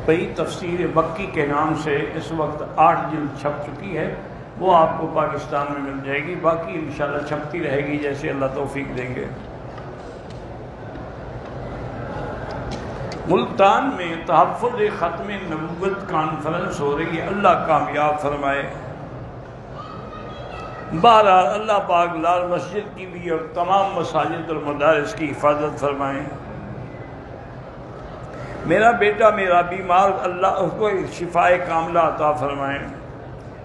بھئی تفسیر مکی کے نام سے اس وقت 8 جلد چھپ چکی ہے، وہ آپ کو پاکستان میں مل جائے گی، باقی انشاءاللہ چھپتی رہے گی جیسے اللہ توفیق دیں گے۔ ملتان میں تحفظ ختم نبوت کانفرنس ہو رہی ہے، اللہ کامیاب فرمائے۔ بہرحال اللہ پاک لال مسجد کی بھی اور تمام مساجد اور مدارس کی حفاظت فرمائیں۔ میرا بیٹا میرا بیمار، اللہ اس کو شفائے کاملہ عطا فرمائیں۔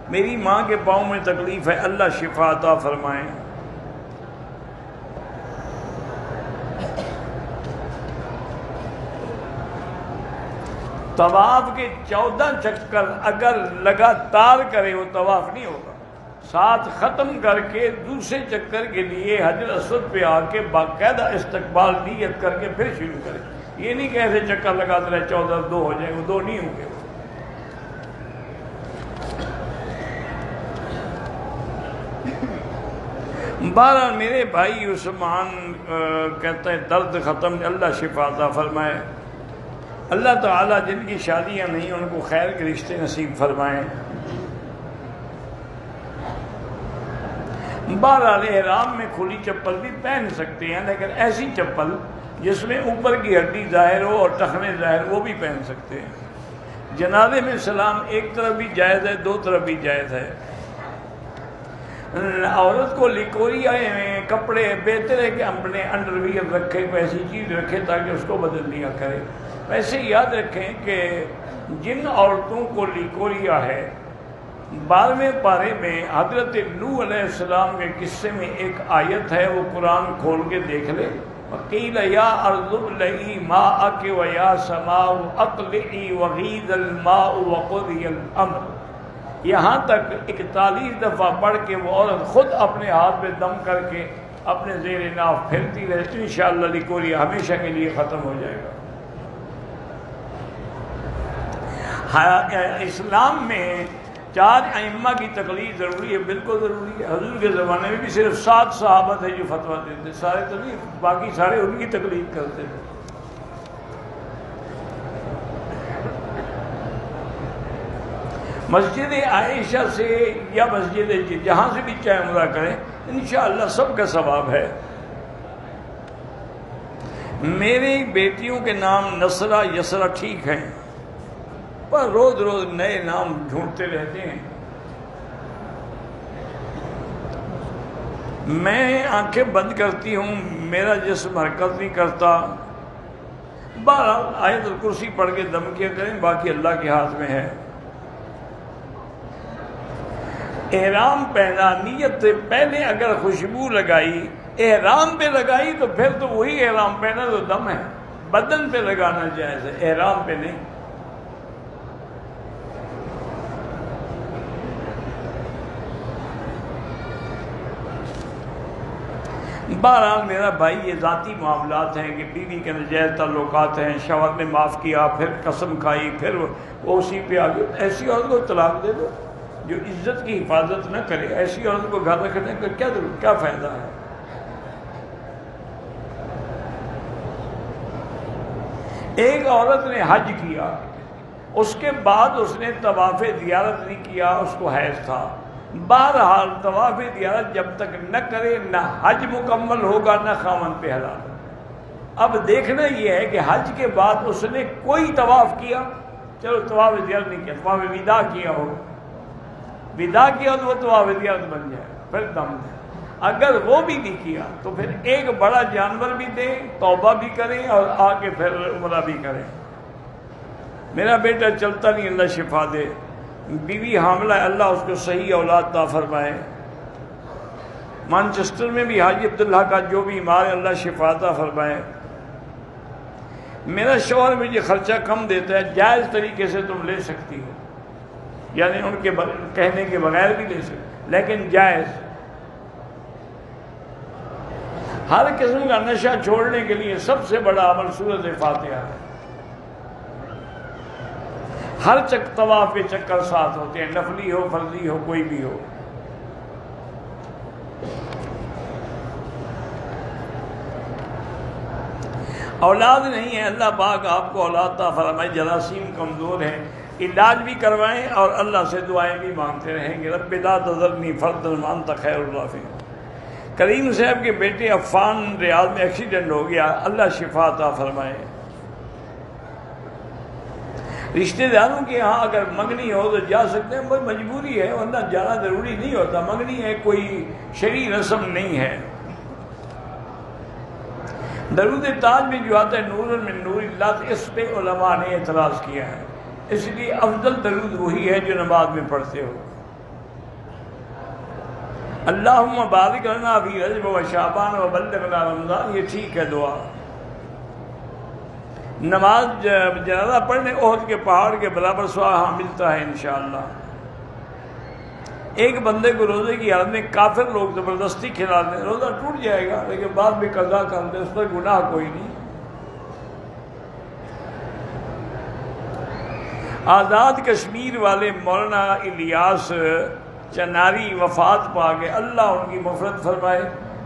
میری ماں کے پاؤں میں تکلیف ہے، اللہ شفا عطا فرمائیں۔ طواف کے 14 چکر اگر لگاتار کرے وہ طواف نہیں ہوگا، ساتھ ختم کر کے دوسرے چکر کے لیے حجر اسود پہ آ کے باقاعدہ استقبال نیت کر کے پھر شروع کرے۔ یہ نہیں کہ ایسے چکر لگاتے رہے 14 2 ہو جائے، وہ 2 نہیں ہوں گے۔ بہرحال میرے بھائی عثمان کہتے ہیں درد ختم، اللہ شفا عطا فرمائے۔ اللہ تعالیٰ جن کی شادیاں نہیں ان کو خیر کے رشتے نصیب فرمائیں۔ بہرحال احرام میں کھلی چپل بھی پہن سکتے ہیں، لیکن ایسی چپل جس میں اوپر کی ہڈی ظاہر ہو اور ٹخنے ظاہر، وہ بھی پہن سکتے ہیں۔ جنازے میں سلام ایک طرف بھی جائز ہے، 2 طرف بھی جائز ہے۔ عورت کو لکوریا میں کپڑے بہتر ہے کہ اپنے انڈر ویئر رکھے، کوئی ایسی چیز رکھے تاکہ اس کو بدل دیا کرے۔ ویسے یاد رکھیں کہ جن عورتوں کو لیکوریا ہے، 12ویں پارے میں حضرت نوح علیہ السلام کے قصے میں ایک آیت ہے، وہ قرآن کھول کے دیکھ لے۔ وَقِيلَ يَا أَرْضُ ابْلَعِي مَاءَكِ وَيَا سَمَاءُ أَقْلِعِي وَغِيضَ الْمَاءُ وَقُضِيَ الْأَمْرُ، یہاں تک 41 دفعہ پڑھ کے وہ عورت خود اپنے ہاتھ پہ دم کر کے اپنے زیر ناف پھرتی رہے، تو انشاءاللہ لیکوریا ہمیشہ کے لیے ختم ہو جائے گا۔ اسلام میں 4 ائمہ کی تقلید ضروری ہے، بالکل ضروری ہے۔ حضور کے زمانے میں بھی صرف 7 صحابہ تھے جو فتویٰ دیتے، سارے تو نہیں، باقی سارے ان کی تقلید کرتے تھے۔ مسجد عائشہ سے یا مسجد جہاں سے بھی چاہے عمرہ کریں، انشاءاللہ سب کا ثواب ہے۔ میری بیٹیوں کے نام نصرہ یسرہ ٹھیک ہیں، پر روز روز نئے نام ڈھونڈتے رہتے ہیں۔ میں آنکھیں بند کرتی ہوں، میرا جسم حرکت نہیں کرتا۔ بہرحال آیت الکرسی پڑھ کے دم کیا کریں، باقی اللہ کے ہاتھ میں ہے۔ احرام پہنا، نیت سے پہلے اگر خوشبو لگائی، احرام پہ لگائی تو پھر تو وہی احرام پہنا تو دم ہے، بدن پہ لگانا جائز ہے، احرام پہ نہیں۔ بہرحال میرا بھائی یہ ذاتی معاملات ہیں کہ بیوی کے ناجائز تعلقات ہیں، شوہر نے معاف کیا، پھر قسم کھائی، پھر وہ اسی پہ آ گئی، ایسی عورت کو طلاق دے دو جو عزت کی حفاظت نہ کرے۔ ایسی عورت کو گھر رکھنے کا کیا فائدہ ہے؟ ایک عورت نے حج کیا، اس کے بعد اس نے طواف زیارت نہیں کیا، اس کو حیض تھا۔ بہرحال طواف زیارت جب تک نہ کرے نہ حج مکمل ہوگا نہ خامن پہ حلال ہوگا۔ اب دیکھنا یہ ہے کہ حج کے بعد اس نے کوئی طواف کیا، چلو طواف زیارت نہیں کیا، طواف وداع کیا ہو، وداع کیا تو وہ طواف زیارت بن جائے، پھر دم دے۔ اگر وہ بھی نہیں کیا تو پھر ایک بڑا جانور بھی دیں، توبہ بھی کریں اور آ کے پھر عمرہ بھی کریں۔ میرا بیٹا چلتا نہیں، اللہ شفا دے۔ بیوی حاملہ ہے، اللہ اس کو صحیح اولاد عطا فرمائے۔ مانچسٹر میں بھی حاجی عبداللہ کا جو بھی بیمار ہے، اللہ شفا عطا فرمائے۔ میرا شوہر مجھے خرچہ کم دیتا ہے، جائز طریقے سے تم لے سکتی ہو، یعنی ان کے کہنے کے بغیر بھی لے سکتے، لیکن جائز۔ ہر قسم کا نشہ چھوڑنے کے لیے سب سے بڑا عمل سورۃ فاتحہ ہے۔ ہر طواف پہ چکر ساتھ ہوتے ہیں، نفلی ہو فرضی ہو کوئی بھی ہو۔ اولاد نہیں ہے، اللہ پاک آپ کو اولاد عطا فرمائے، جراثیم کمزور ہیں، علاج بھی کروائیں اور اللہ سے دعائیں بھی مانگتے رہیں گے، رب لا تذرنی فردا وانت خیر الوارثین۔ کریم صاحب کے بیٹے عفان ریاض میں ایکسیڈنٹ ہو گیا، اللہ شفا عطا فرمائے۔ رشتہ داروں کے ہاں اگر منگنی ہو تو جا سکتے ہیں، بس مجبوری ہے، ورنہ جانا ضروری نہیں ہوتا، منگنی ہے، کوئی شرعی رسم نہیں ہے۔ درود تاج میں جو آتا ہے نور من نور اللہ، اس پہ علماء نے اعتراض کیا ہے، اس لیے افضل درود وہی ہے جو نماز میں پڑھتے ہو۔ اللہم بارک لنا فی رجب و شعبان و بلغنا رمضان، یہ ٹھیک ہے دعا۔ نماز جنازہ پڑھنے احد کے پہاڑ کے برابر ثواب ملتا ہے انشاءاللہ۔ ایک بندے کو روزے کی حالت میں کافر لوگ زبردستی کھلا دیں، روزہ ٹوٹ جائے گا لیکن بعد میں قضا کر دیں، اس پر گناہ کوئی نہیں۔ آزاد کشمیر والے مولانا الیاس چناری وفات پا گئے، اللہ ان کی مغفرت فرمائے،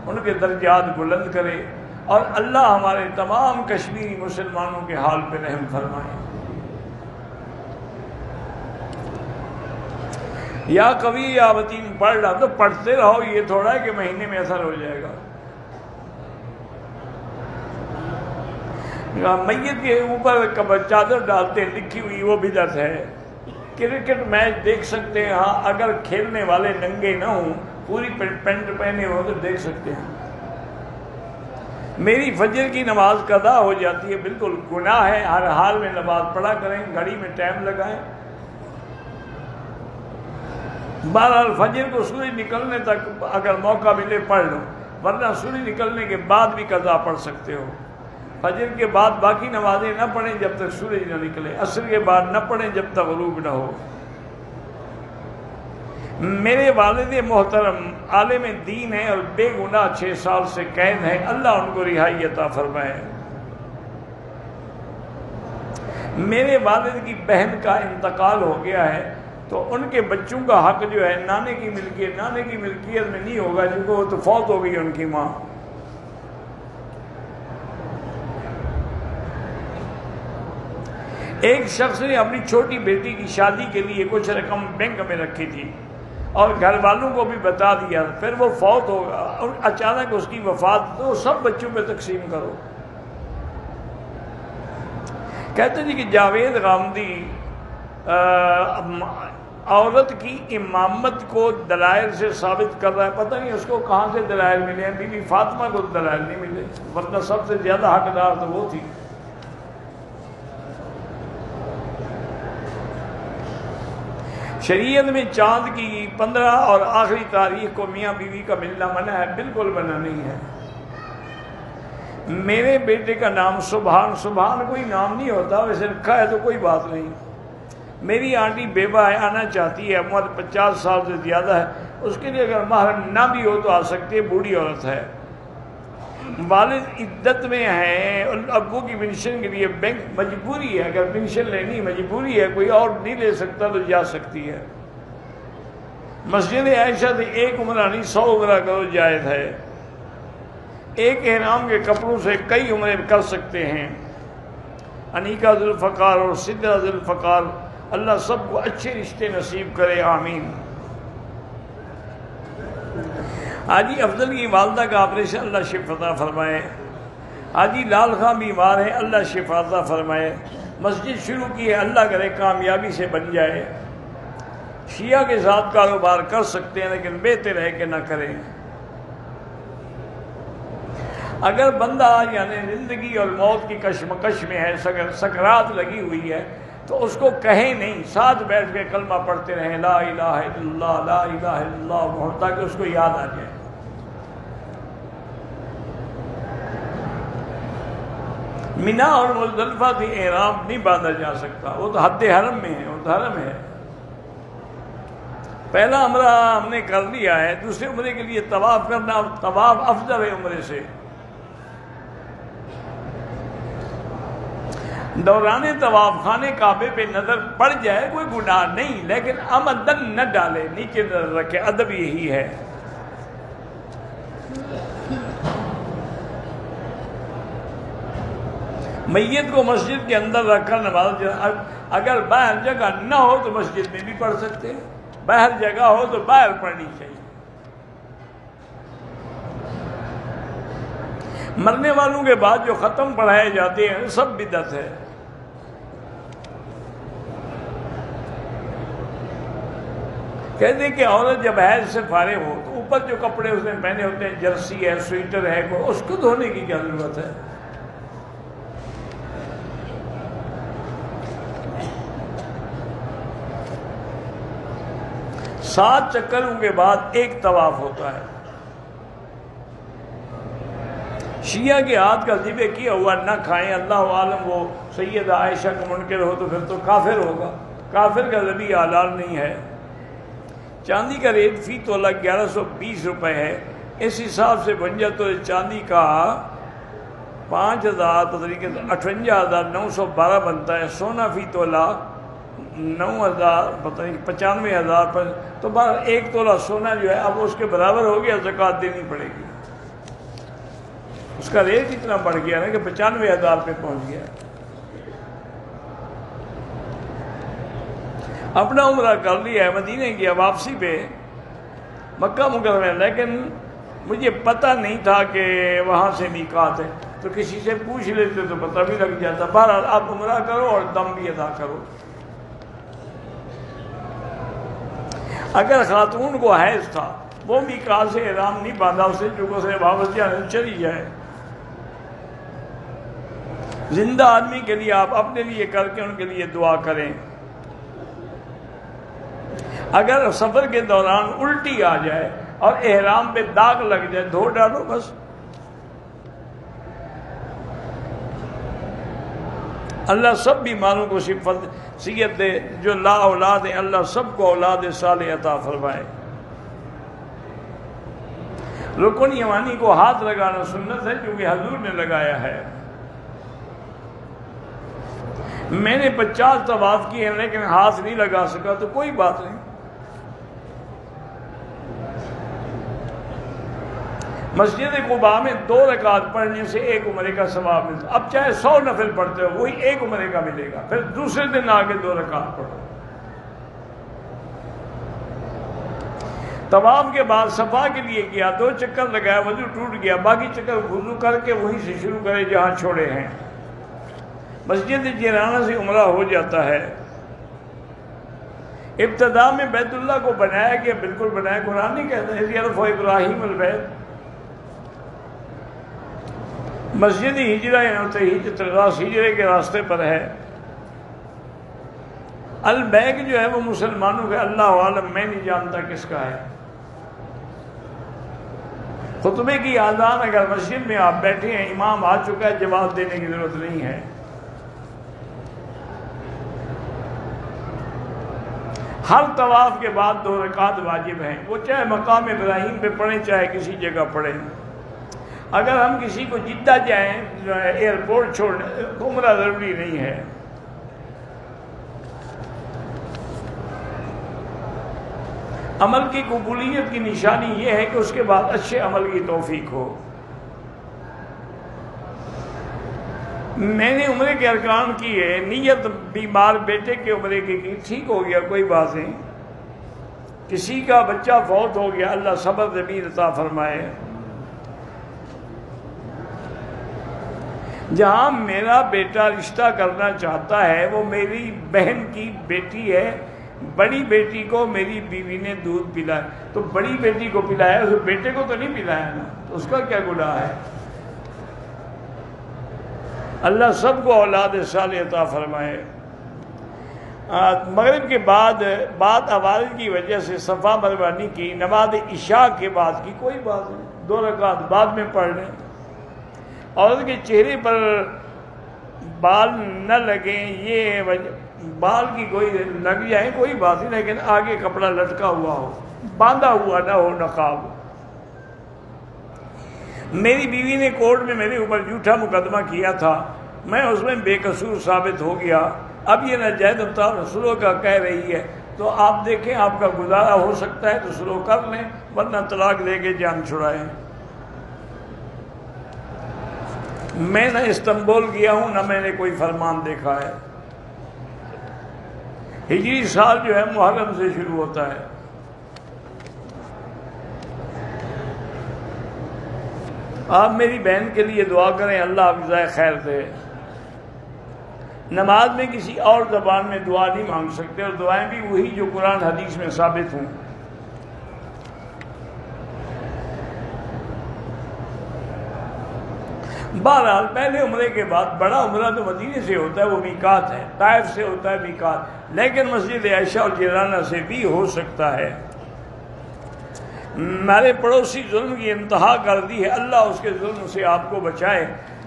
ان کے درجات بلند کرے، اور اللہ ہمارے تمام کشمیری مسلمانوں کے حال پہ رحم فرمائے۔ یا قوی یا متین پڑھ رہا تو پڑھتے رہو، یہ تھوڑا ہے کہ مہینے میں اثر ہو جائے گا۔ میت کے اوپر چادر ڈالتے لکھی ہوئی وہ بدعت ہے۔ کرکٹ میچ دیکھ سکتے ہیں ہاں، اگر کھیلنے والے ننگے نہ ہوں، پوری پینٹ پہنے ہو تو دیکھ سکتے ہیں۔ میری فجر کی نماز قضا ہو جاتی ہے، بالکل گناہ ہے، ہر حال میں نماز پڑھا کریں، گھڑی میں ٹائم لگائیں۔ بہرحال فجر کو سورج نکلنے تک اگر موقع ملے پڑھ لو، ورنہ سورج نکلنے کے بعد بھی قضا پڑھ سکتے ہو۔ فجر کے بعد باقی نمازیں نہ پڑھیں جب تک سورج نہ نکلے، عصر کے بعد نہ پڑھیں جب تک غروب نہ ہو۔ میرے والد محترم عالم دین ہیں اور بے گناہ 6 سال سے قید ہیں، اللہ ان کو رہائی عطا فرمائے۔ میرے والد کی بہن کا انتقال ہو گیا ہے تو ان کے بچوں کا حق جو ہے نانے کی ملکیت میں نہیں ہوگا، کیونکہ وہ تو فوت ہو گئی ان کی ماں۔ ایک شخص نے اپنی چھوٹی بیٹی کی شادی کے لیے کچھ رقم بینک میں رکھی تھی اور گھر والوں کو بھی بتا دیا، پھر وہ فوت ہوگا اور اچانک اس کی وفات، تو سب بچوں پہ تقسیم کرو۔ کہتے ہیں کہ جاوید غامدی عورت کی امامت کو دلائل سے ثابت کر رہا ہے، پتہ نہیں اس کو کہاں سے دلائل ملے ہیں، بی بی فاطمہ کو دلائل نہیں ملے، ورنہ سب سے زیادہ حقدار تو وہ تھی۔ شریعت میں چاند کی 15 اور آخری تاریخ کو میاں بیوی کا ملنا منع ہے، بالکل منع نہیں ہے۔ میرے بیٹے کا نام سبحان کوئی نام نہیں ہوتا، ویسے رکھا ہے تو کوئی بات نہیں۔ میری آنٹی بیوہ ہے، آنا چاہتی ہے، عمر 50 سال سے زیادہ ہے، اس کے لیے اگر محرم نہ بھی ہو تو آ سکتی ہے، بوڑھی عورت ہے۔ والد عدت میں ہیں، ابو کی پنشن کے لیے بینک مجبوری ہے، اگر پنشن لینی مجبوری ہے، کوئی اور نہیں لے سکتا تو جا سکتی ہے۔ مسجد عائشہ سے 1 عمرہ نہیں 100 عمرہ کرو جائز ہے۔ ایک احرام کے کپڑوں سے کئی عمرے کر سکتے ہیں۔ انیکا ذوالفقار اور سدرہ ذوالفقار، اللہ سب کو اچھے رشتے نصیب کرے، آمین۔ حاجی افضل کی والدہ کا آپریشن، اللہ شفا عطا فرمائے۔ حاجی لال خان بیمار ہے، اللہ شفا عطا فرمائے۔ مسجد شروع کی ہے، اللہ کرے کامیابی سے بن جائے۔ شیعہ کے ساتھ کاروبار کر سکتے ہیں لیکن بہتر ہے کہ نہ کریں۔ اگر بندہ یعنی زندگی اور موت کی کشمکش میں ہے، سکرات لگی ہوئی ہے، تو اس کو کہیں نہیں، ساتھ بیٹھ کے کلمہ پڑھتے رہیں، لا الہ الا اللہ لا الہ الا اللہ محمد، تاکہ اس کو یاد آ جائے۔ مینا اور مزدلفہ سے احرام نہیں باندھا جا سکتا، وہ تو حد حرم میں ہے، وہ تو حرم ہے۔ پہلا عمرہ ہم نے کر لیا ہے، دوسرے عمرے کے لیے طواف کرنا، طواف افضل ہے عمرے سے۔ دوران طواف خانے کعبے پہ نظر پڑ جائے کوئی گناہ نہیں، لیکن عمدن نہ ڈالے، نیچے نظر رکھے، ادب یہی ہے۔ میت کو مسجد کے اندر رکھ کر نماز، اگر باہر جگہ نہ ہو تو مسجد میں بھی پڑھ سکتے ہیں، باہر جگہ ہو تو باہر پڑھنی چاہیے۔ مرنے والوں کے بعد جو ختم پڑھائے جاتے ہیں سب بدعت ہے۔ کہتے ہیں کہ عورت جب حیض سے فارغ ہو تو اوپر جو کپڑے اس نے پہنے ہوتے ہیں، جرسی ہے، سویٹر ہے، اس کو دھونے کی کیا ضرورت ہے؟ سات چکروں کے بعد ایک طواف ہوتا ہے۔ شیعہ کے ہاتھ کا ذبح کیا ہوا نہ کھائیں، اللہ عالم وہ سیدہ عائشہ کا منکر ہو تو پھر تو کافر ہوگا، کافر کا ذبح حلال نہیں ہے۔ چاندی کا ریٹ فی تولہ 1120 روپے ہے، اس حساب سے بن جائے تو چاندی کا 5000 طریقے سے 58,912 بنتا ہے، سونا فی تولہ 9,000 پتہ نہیں 95,000 پر، تو بہر ایک تولہ سونا جو ہے اب اس کے برابر ہو گیا، زکوٰۃ دینی پڑے گی۔ اس کا ریٹ اتنا بڑھ گیا نا کہ 95,000 پہ پہنچ گیا۔ اپنا عمرہ کر لیا ہے، مدینہ گیا واپسی پہ مکہ مکرمہ، لیکن مجھے پتہ نہیں تھا کہ وہاں سے میقات ہے، تو کسی سے پوچھ لیتے تو پتہ بھی لگ جاتا۔ بہرحال آپ عمرہ کرو اور دم بھی ادا کرو۔ اگر خاتون کو حیض تھا، وہ میقات سے احرام نہیں باندھا، اسے چونکہ سے واپس جانے چلی جائے۔ زندہ آدمی کے لیے آپ اپنے لیے کر کے ان کے لیے دعا کریں۔ اگر سفر کے دوران الٹی آ جائے اور احرام پہ داغ لگ جائے، دھو ڈالو بس۔ اللہ سب بیماروں کو صحت دے، جو لا اولاد ہیں اللہ سب کو اولاد صالح عطا فرمائے۔ رکن یمانی کو ہاتھ لگانا سنت ہے کیونکہ حضور نے لگایا ہے۔ میں نے 50 طواف کیے ہیں لیکن ہاتھ نہیں لگا سکا تو کوئی بات نہیں۔ مسجد قباء میں 2 رکعت پڑھنے سے 1 عمرے کا ثواب ملتا، اب چاہے 100 نفل پڑھتے ہو وہی 1 عمرے کا ملے گا، پھر دوسرے دن آگے 2 رکعت پڑھو۔ طواف کے بعد صفا کے لیے کیا، 2 چکر لگایا، وضو ٹوٹ گیا، باقی چکر وضو کر کے وہیں سے شروع کرے جہاں چھوڑے ہیں۔ مسجد جیرانہ سے عمرہ ہو جاتا ہے۔ ابتدا میں بیت اللہ کو بنایا گیا، بالکل بنایا، قرآن نہیں کہتا ہے یرفع ابراہیم البیت۔ مسجد ہجرہ ہجرے کے راستے پر ہے۔ البیک جو ہے وہ مسلمانوں کا، اللہ عالم میں نہیں جانتا کس کا ہے۔ خطبے کی آذان اگر مسجد میں آپ بیٹھے ہیں، امام آ چکا ہے، جواب دینے کی ضرورت نہیں ہے۔ ہر طواف کے بعد 2 رکعت واجب ہیں، وہ چاہے مقام ابراہیم پہ پڑھیں چاہے کسی جگہ پڑھیں۔ اگر ہم کسی کو جدہ جائیں ایئرپورٹ چھوڑنے تو عمرہ ضروری نہیں ہے۔ عمل کی قبولیت کی نشانی یہ ہے کہ اس کے بعد اچھے عمل کی توفیق ہو۔ میں نے عمرے کے ارکان کیے، نیت بیمار بیٹے کے عمرے کی ٹھیک ہو گیا، کوئی بات نہیں۔ کسی کا بچہ فوت ہو گیا، اللہ صبر ضمیر عطا فرمائے۔ جہاں میرا بیٹا رشتہ کرنا چاہتا ہے وہ میری بہن کی بیٹی ہے، بڑی بیٹی کو میری بیوی نے دودھ پلایا، تو بڑی بیٹی کو پلایا، اس بیٹے کو تو نہیں پلایا نا، تو اس کا کیا گناہ ہے؟ اللہ سب کو اولاد صالح عطا فرمائے۔ مغرب کے بعد عوارض کی وجہ سے صفا مروا نہیں کی، نماز عشاء کے بعد کی، کوئی بات نہیں، 2 رکعت بعد میں پڑھ لیں۔ عورت کے چہرے پر بال نہ لگیں، یہ بال کی کوئی لگ جائیں کوئی بات نہیں، لیکن آگے کپڑا لٹکا ہوا ہو، باندھا ہوا نہ ہو نقاب۔ میری بیوی نے کورٹ میں میرے اوپر جھوٹا مقدمہ کیا تھا، میں اس میں بے قصور ثابت ہو گیا، اب یہ ناجائز سلو کا کہہ رہی ہے، تو آپ دیکھیں آپ کا گزارا ہو سکتا ہے تو سلو کر لیں، ورنہ طلاق دے کے جان چھڑائیں۔ میں نہ استنبول گیا ہوں نہ میں نے کوئی فرمان دیکھا ہے. ہجری سال جو ہے محرم سے شروع ہوتا ہے. آپ میری بہن کے لیے دعا کریں، اللہ آپ جزائے خیر دے. نماز میں کسی اور زبان میں دعا نہیں مانگ سکتے، اور دعائیں بھی وہی جو قرآن حدیث میں ثابت ہوں. بہرحال پہلے عمرے کے بعد بڑا عمرہ تو مدینے سے ہوتا ہے، وہ میقات ہے، طائف سے ہوتا ہے میقات، لیکن مسجد عائشہ اور جیرانہ سے بھی ہو سکتا ہے. ہمارے پڑوسی ظلم کی انتہا کر دی ہے، اللہ اس کے ظلم سے آپ کو بچائے.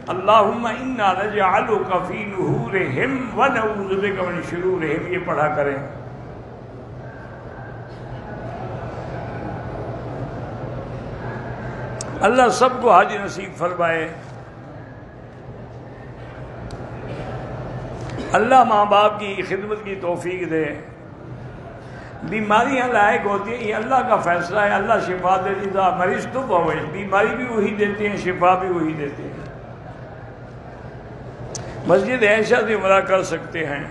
اللہم انا نجعلک فی نحورہم ونعوذ بک من شرورہم، یہ پڑھا کریں. اللہ سب کو حج نصیب فرمائے. اللہ ماں باپ کی خدمت کی توفیق دے. بیماریاں لائق ہوتی ہیں، یہ اللہ کا فیصلہ ہے، اللہ شفا دے دیتا. مریض تو ہوئے، بیماری بھی وہی دیتے ہیں، شفا بھی وہی دیتے ہیں. مسجد عائشہ سے عمرہ کر سکتے ہیں.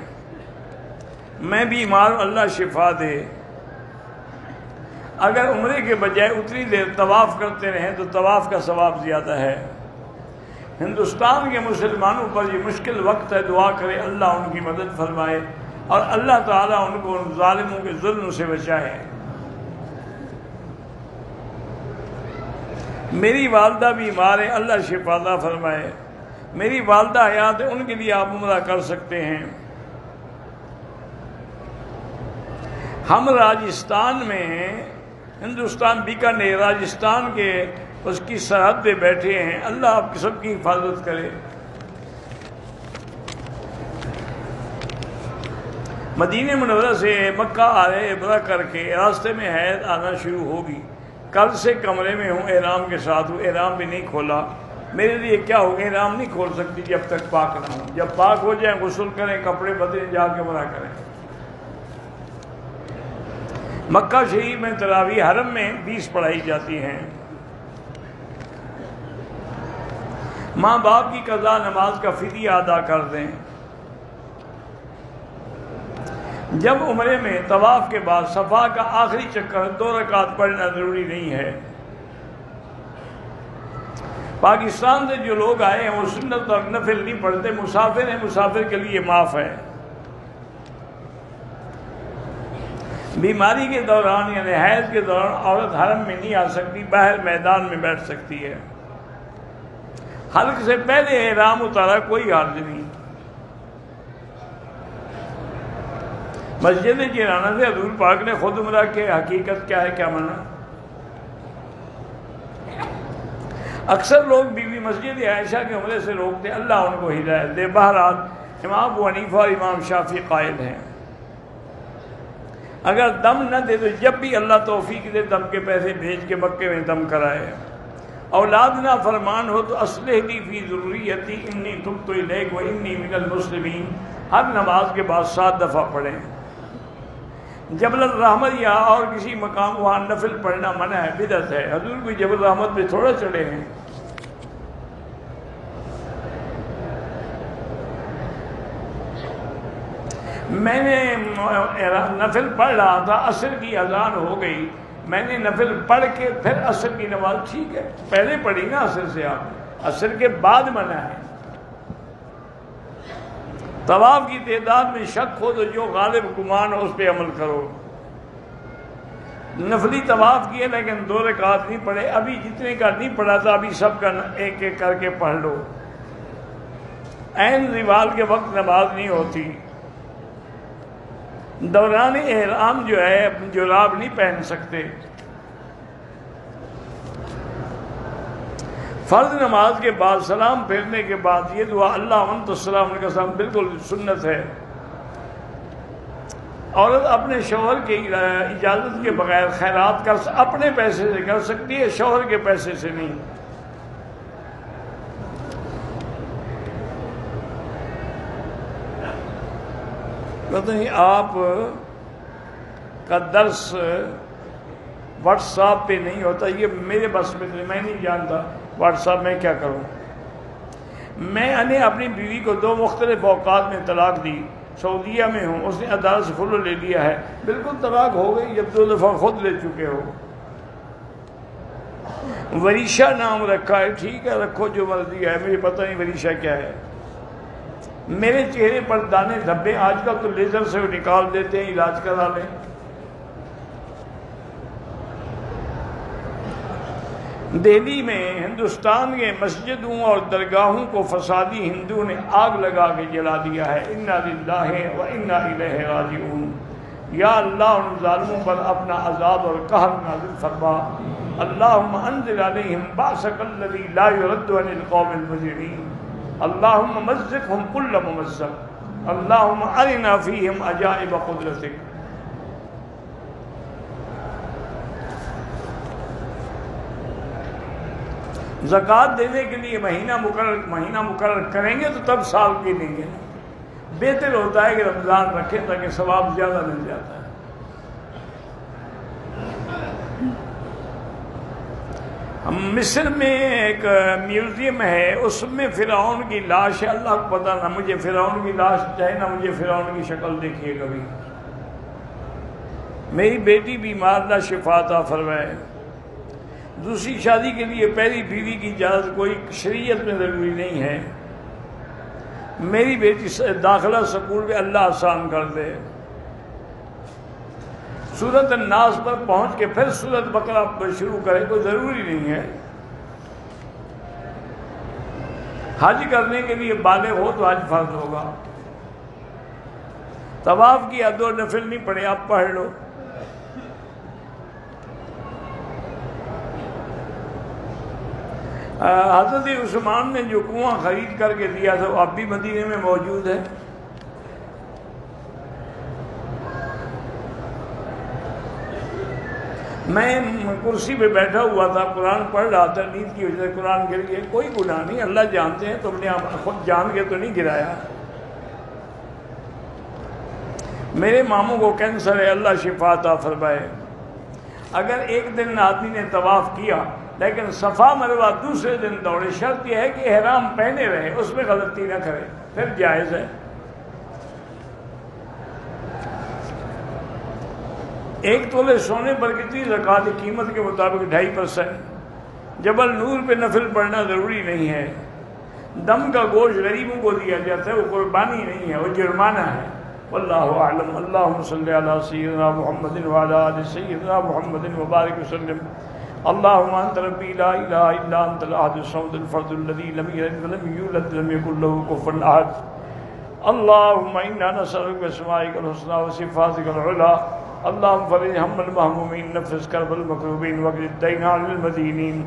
میں بیمار ہوں، اللہ شفا دے. اگر عمرے کے بجائے اتنی دیر طواف کرتے رہیں تو طواف کا ثواب زیادہ ہے. ہندوستان کے مسلمانوں پر یہ مشکل وقت ہے، دعا کرے اللہ ان کی مدد فرمائے اور اللہ تعالیٰ ان کو ان ظالموں کے ظلم سے بچائے. میری والدہ بیمار ہے، اللہ شفا عطا فرمائے. میری والدہ حیات ہے، ان کے لیے آپ عمرہ کر سکتے ہیں. ہم راجستھان میں، ہندوستان بیکانیر راجستھان کے اس کی سرحد پہ بیٹھے ہیں. اللہ آپ سب کی حفاظت کرے. مدینہ منورہ سے مکہ آ رہے عمرہ کر کے راستے میں حیض آنا شروع ہوگی. کل سے کمرے میں ہوں، احرام کے ساتھ ہوں، احرام بھی نہیں کھولا. میرے لیے کیا ہوگا، احرام نہیں کھول سکتی جب تک پاک نہ ہوں. جب پاک ہو جائیں غسل کریں، کپڑے بدلیں، جا کے عمرہ کریں. مکہ شریف میں تراویح حرم میں 20 پڑھائی جاتی ہیں. ماں باپ کی قضا نماز کا فدیہ ادا کر دیں. جب عمرے میں طواف کے بعد صفا کا آخری چکر 2 رکعت پڑھنا ضروری نہیں ہے. پاکستان سے جو لوگ آئے ہیں وہ سنت اور نفل نہیں پڑھتے، مسافر ہیں، مسافر کے لیے معاف ہے. بیماری کے دوران یعنی حیض کے دوران عورت حرم میں نہیں آ سکتی، باہر میدان میں بیٹھ سکتی ہے. حلق سے پہلے احرام اتارا کوئی حرج نہیں. مسجد جیرانہ سے حضور پاک نے خود عمرہ کی حقیقت کیا ہے، کیا منع؟ اکثر لوگ بیوی مسجد عائشہ کے عمرے سے روکتے، اللہ ان کو ہدایت دے. بہرحال امام ابو حنیفہ اور امام شافعی قائل ہیں اگر دم نہ دے تو جب بھی اللہ توفیق دے دم کے پیسے بھیج کے مکے میں دم کرائے. اولاد نہ فرمان ہو تو اصلح لی فی ذریتی انی تبت الیک و انی من المسلمین ہر نماز کے بعد 7 دفعہ پڑھیں. جبل الرحمت یا اور کسی مقام وہاں نفل پڑھنا منع ہے، بدعت ہے. حضور کوئی جبل الرحمت پہ تھوڑا چڑھے ہیں. میں نے نفل پڑھ رہا تھا، عصر کی اذان ہو گئی، میں نے نفل پڑھ کے پھر عصر کی نماز، ٹھیک ہے پہلے پڑھی نا عصر سے، آپ عصر کے بعد منع ہے. طواف کی تعداد میں شک ہو تو جو غالب گمان ہو اس پہ عمل کرو. نفلی طواف کیے لیکن 2 رکعت نہیں پڑھے. ابھی جتنے کا نہیں پڑھا تھا ابھی سب کا ایک ایک کر کے پڑھ لو. عین زوال کے وقت نماز نہیں ہوتی. دوران احرام جو ہے جراب نہیں پہن سکتے. فرض نماز کے بعد سلام پھیرنے کے بعد یہ دعا اللہ انت السلام علیکم السلام بالکل سنت ہے. عورت اپنے شوہر کی اجازت کے بغیر خیرات اپنے پیسے سے کر سکتی ہے، شوہر کے پیسے سے نہیں. پتہ نہیں آپ کا درس واٹس ایپ پہ نہیں ہوتا، یہ میرے بس میں میں نہیں جانتا واٹس ایپ میں کیا کروں. میں نے اپنی بیوی کو 2 مختلف اوقات میں طلاق دی، سعودیہ میں ہوں، اس نے عدالت سے خلع لے لیا ہے، بالکل طلاق ہو گئی جب 2 دفعہ خود لے چکے ہو۔ وریشہ نام رکھا ہے، ٹھیک ہے رکھو جو مرضی ہے، مجھے پتہ نہیں وریشہ کیا ہے۔ میرے چہرے پر دانے دھبے، آج کل تو لیزر سے نکال دیتے ہیں، علاج کرا لیں۔ دہلی میں ہندوستان کے مسجدوں اور درگاہوں کو فسادی ہندو نے آگ لگا کے جلا دیا ہے۔ انا للہ و انا الیہ راجعون۔ یا اللہ ان ظالموں پر اپنا عذاب اور قہر نازل فرما۔ اللہم انزل علیہم بأسک الذی لا یرد عن القوم المجرمین۔ اللہم مزقہم کل ممزق۔ اللہم ارنا فیہم عجائب قدرتک۔ زکوٰۃ دینے کے لیے مہینہ مقرر کریں گے تو تب سال کی لیں گے۔ بہتر ہوتا ہے کہ رمضان رکھیں تاکہ ثواب زیادہ مل جاتا ہے۔ مصر میں ایک میوزیم ہے، اس میں فرعون کی لاش ہے، اللہ کو پتہ نہ مجھے فرعون کی لاش چاہے نہ مجھے فرعون کی شکل دیکھیے کبھی۔ میری بیٹی بیمار، اللہ شفا عطا فرمائے۔ دوسری شادی کے لیے پہلی بیوی کی اجازت کوئی شریعت میں ضروری نہیں ہے۔ میری بیٹی داخلہ سکول میں اللہ آسان کر دے۔ سورۃ الناس پر پہنچ کے پھر سورۃ بقرہ شروع کرے، کوئی ضروری نہیں ہے۔ حج کرنے کے لیے بالغ ہو تو حج فرض ہوگا۔ طواف کی حد و نفل نہیں پڑے، آپ پڑھ لو۔ حضرت عثمان نے جو کنواں خرید کر کے دیا تھا وہ اب بھی مدینے میں موجود ہے۔ میں کرسی پہ بیٹھا ہوا تھا، قرآن پڑھ رہا تھا، نیند کی وجہ سے قرآن گر گیا، کوئی گناہ نہیں، اللہ جانتے ہیں، تم نے خود جان کے تو نہیں گرایا۔ میرے ماموں کو کینسر ہے، اللہ شفا عطا فرمائے۔ اگر ایک دن آدمی نے طواف کیا لیکن صفا مروہ دوسرے دن دوڑے، شرط یہ ہے کہ احرام پہنے رہے، اس میں غلطی نہ کرے، پھر جائز ہے۔ ایک تولے سونے پر کتنی زکوٰۃ؟ قیمت کے مطابق 2.5%۔ جبل نور پہ نفل پڑھنا ضروری نہیں ہے۔ دم کا گوشت غریبوں کو دیا جاتا ہے، وہ قربانی نہیں ہے، وہ جرمانہ ہے۔ واللہ اعلم۔ اللہم صلی علی سیدنا محمد وعلی آل سیدنا محمد وبارک وسلم۔ اللہم انت ربی لا الہ الا انت الاحد الصمد الفرد الذی لم یلد ولم یولد ولم یکن له کفوا احد۔ اللہم انا نسألک باسمائک الحسنی وصفاتک العلی۔ اللہم فرج ہم المہمومین، نفس کرب المکروبین، واقض الدین عن المدینین،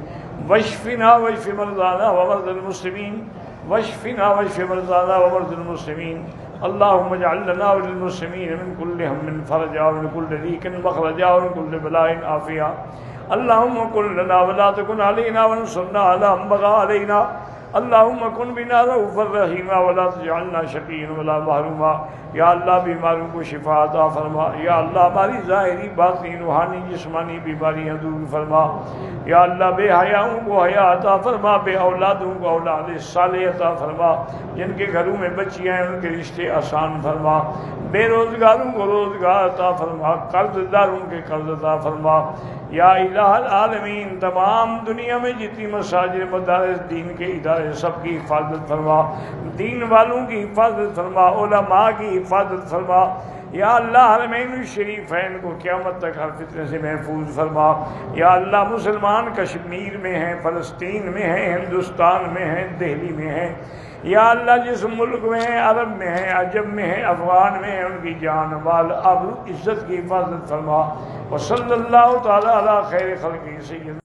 واشفنا واشف مرضانا ومرضى المسلمین، واشفنا واشف مرضانا ومرضى المسلمین۔ اللہم اجعل لنا وللمسلمین من کل ہم فرجا ومن کل ضیق مخرجا ومن کل بلاء عافیہ۔ اللہم کن لنا ولا تکن علینا وانصرنا علی من بغى علینا۔ اللہم کن بنا رؤوفا رحیما ولا تجعلنا شقیا ولا محروما۔ یا اللہ بیماروں کو شفا عطا فرما۔ یا اللہ ہماری ظاہری باطنی روحانی جسمانی بیماریاں دور فرما۔ یا اللہ بے حیاؤں کو حیا عطا فرما، بے اولادوں کو اولاد صالح عطا فرما، جن کے گھروں میں بچیاں ہیں ان کے رشتے آسان فرما، بے روزگاروں کو روزگار عطا فرما، قرض داروں کے قرض عطا فرما۔ یا الہ العالمین تمام دنیا میں جتنی مساجد مدارس دین کے ادارے سب کی حفاظت فرما، دین والوں کی حفاظت فرما، علماء کی حفاظت فرما۔ یا اللہ حرمین الشریفین کو قیامت تک ہر فتنے سے محفوظ فرما۔ یا اللہ مسلمان کشمیر میں ہیں، فلسطین میں ہیں، ہندوستان میں ہیں، دہلی میں ہیں، یا اللہ جس ملک میں ہیں، عرب میں ہیں، عجم میں ہیں، افغان میں ہیں، ان کی جان مال آبرو عزت کی حفاظت فرما۔ وصلی اللہ تعالی علی خیر خلقہ سیدنا